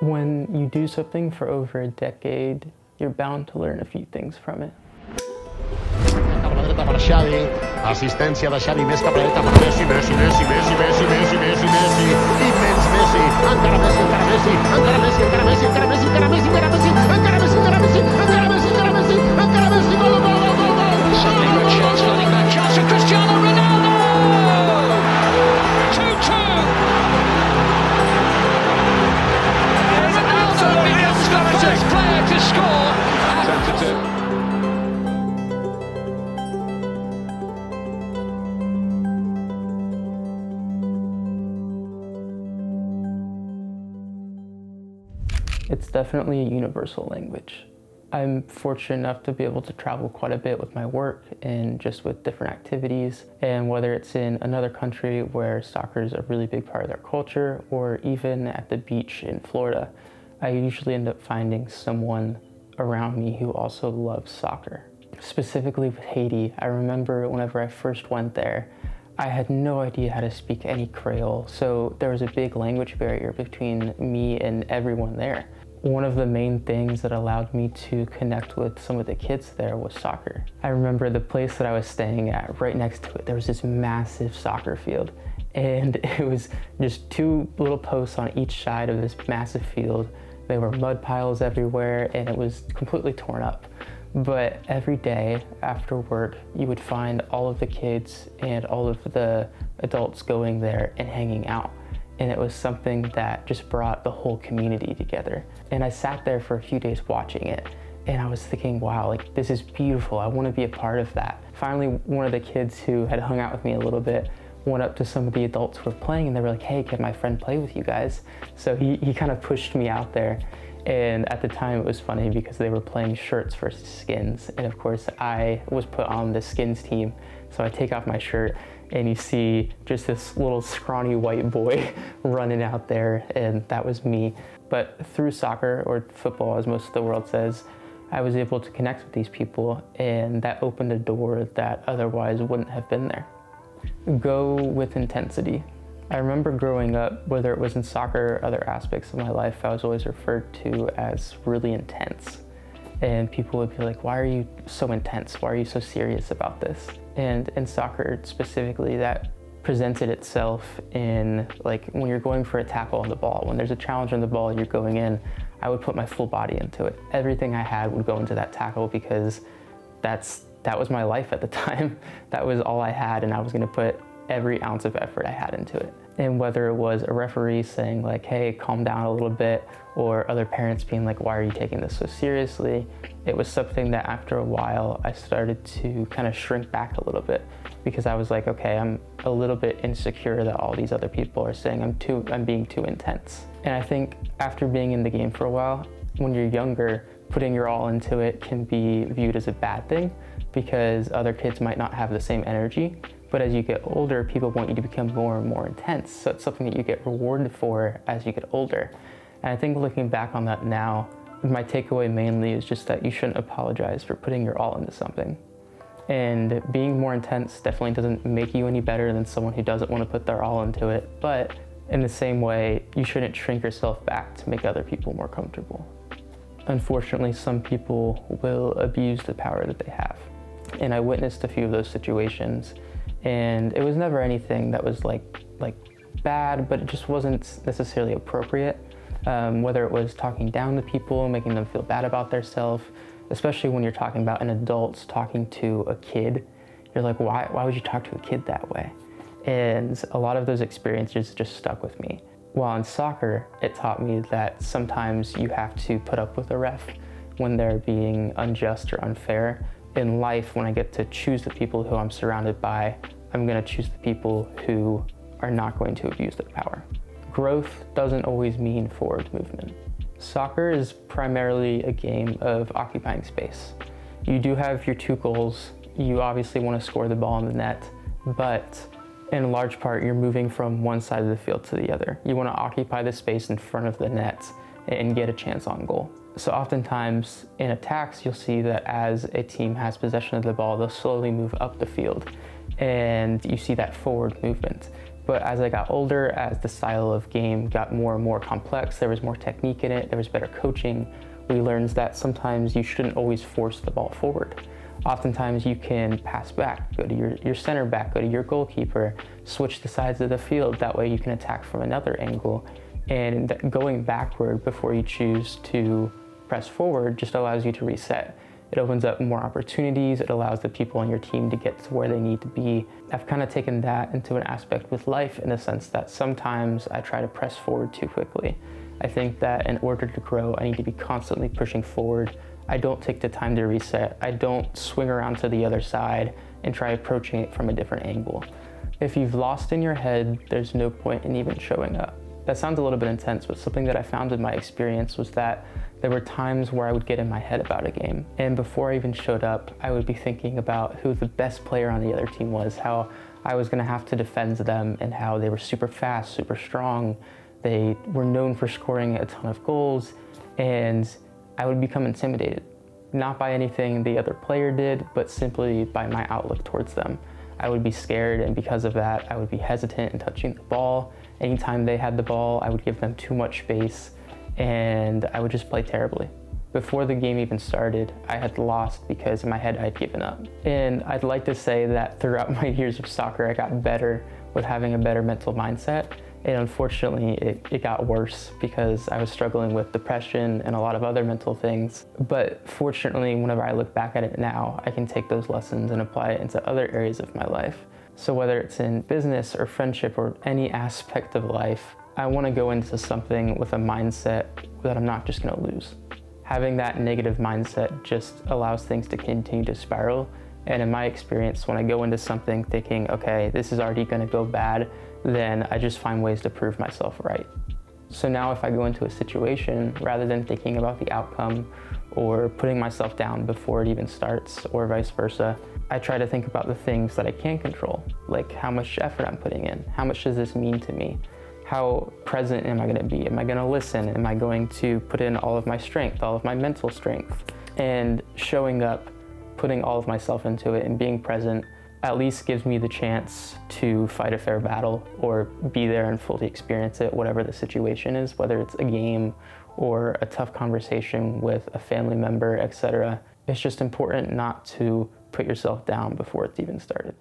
When you do something for over a decade, you're bound to learn a few things from it. Assistència de Xavi, més cap a la dreta per Messi, Messi, Messi, Messi, Messi, Messi, Messi, Messi, immens Messi, encara Messi, encara Messi, encara Messi, encara Messi, encara Messi, encara Messi, encara Messi, encara Messi, encara Messi, encara Messi, encara Messi, encara Messi, gol, gol, gol, gol, gol! Suddenly good chance, running back chance for Cristiano Ronaldo! 2-2! Ronaldo becomes the first player to score! It's definitely a universal language. I'm fortunate enough to be able to travel quite a bit with my work and just with different activities. And whether it's in another country where soccer is a really big part of their culture, or even at the beach in Florida, I usually end up finding someone around me who also loves soccer. Specifically with Haiti, I remember whenever I first went there, I had no idea how to speak any Creole, so there was a big language barrier between me and everyone there. One of the main things that allowed me to connect with some of the kids there was soccer. I remember the place that I was staying at, right next to it, there was this massive soccer field, and it was just two little posts on each side of this massive field. There were mud piles everywhere, and it was completely torn up. But every day after work, you would find all of the kids and all of the adults going there and hanging out. And it was something that just brought the whole community together. And I sat there for a few days watching it, and I was thinking, wow, like, this is beautiful. I want to be a part of that. Finally, one of the kids who had hung out with me a little bit went up to some of the adults who were playing, and they were like, hey, can my friend play with you guys? So he kind of pushed me out there. And at the time it was funny because they were playing shirts versus skins. And of course I was put on the skins team. So I take off my shirt and you see just this little scrawny white boy running out there, and that was me. But through soccer, or football as most of the world says, I was able to connect with these people, and that opened a door that otherwise wouldn't have been there. Go with intensity. I remember growing up, whether it was in soccer or other aspects of my life, I was always referred to as really intense. And people would be like, why are you so intense? Why are you so serious about this? And in soccer specifically, that presented itself in, like, when you're going for a tackle on the ball, when there's a challenge on the ball, you're going in, I would put my full body into it. Everything I had would go into that tackle because that was my life at the time. That was all I had, and I was gonna put every ounce of effort I had into it. And whether it was a referee saying like, hey, calm down a little bit, or other parents being like, why are you taking this so seriously? It was something that after a while I started to kind of shrink back a little bit, because I was like, okay, I'm a little bit insecure that all these other people are saying I'm being too intense. And I think after being in the game for a while, when you're younger, putting your all into it can be viewed as a bad thing because other kids might not have the same energy. But as you get older, people want you to become more and more intense. So it's something that you get rewarded for as you get older. And I think looking back on that now, my takeaway mainly is just that you shouldn't apologize for putting your all into something. And being more intense definitely doesn't make you any better than someone who doesn't want to put their all into it. But in the same way, you shouldn't shrink yourself back to make other people more comfortable. Unfortunately, some people will abuse the power that they have. And I witnessed a few of those situations. And it was never anything that was like bad, but it just wasn't necessarily appropriate. Whether it was talking down to people, making them feel bad about themselves, especially when you're talking about an adult talking to a kid. You're like, why would you talk to a kid that way? And a lot of those experiences just stuck with me. While in soccer, it taught me that sometimes you have to put up with a ref when they're being unjust or unfair. In life, when I get to choose the people who I'm surrounded by, I'm going to choose the people who are not going to abuse their power. Growth doesn't always mean forward movement. Soccer is primarily a game of occupying space. You do have your two goals. You obviously want to score the ball in the net, but in large part, you're moving from one side of the field to the other. You want to occupy the space in front of the net and get a chance on goal. So oftentimes in attacks, you'll see that as a team has possession of the ball, they'll slowly move up the field, and you see that forward movement. But as I got older, as the style of game got more and more complex, there was more technique in it, there was better coaching, we learned that sometimes you shouldn't always force the ball forward. Oftentimes you can pass back, go to your center back, go to your goalkeeper, switch the sides of the field, that way you can attack from another angle. And going backward before you choose to press forward just allows you to reset. It opens up more opportunities, it allows the people on your team to get to where they need to be. I've kind of taken that into an aspect with life in the sense that sometimes I try to press forward too quickly. I think that in order to grow, I need to be constantly pushing forward. I don't take the time to reset. I don't swing around to the other side and try approaching it from a different angle. If you've lost in your head, there's no point in even showing up. That sounds a little bit intense, but something that I found in my experience was that there were times where I would get in my head about a game. And before I even showed up, I would be thinking about who the best player on the other team was, how I was gonna have to defend them, and how they were super fast, super strong. They were known for scoring a ton of goals, and I would become intimidated. Not by anything the other player did, but simply by my outlook towards them. I would be scared, and because of that, I would be hesitant in touching the ball. Anytime they had the ball, I would give them too much space, and I would just play terribly. Before the game even started, I had lost because in my head I had given up. And I'd like to say that throughout my years of soccer, I got better with having a better mental mindset. And unfortunately, it got worse because I was struggling with depression and a lot of other mental things. But fortunately, whenever I look back at it now, I can take those lessons and apply it into other areas of my life. So whether it's in business or friendship or any aspect of life, I want to go into something with a mindset that I'm not just going to lose. Having that negative mindset just allows things to continue to spiral. And in my experience, when I go into something thinking, okay, this is already going to go bad, then I just find ways to prove myself right. So now if I go into a situation, rather than thinking about the outcome or putting myself down before it even starts or vice versa, I try to think about the things that I can control, like how much effort I'm putting in, how much does this mean to me? How present am I going to be? Am I going to listen? Am I going to put in all of my strength, all of my mental strength? And showing up, putting all of myself into it and being present at least gives me the chance to fight a fair battle or be there and fully experience it, whatever the situation is, whether it's a game or a tough conversation with a family member, etc. It's just important not to put yourself down before it's even started.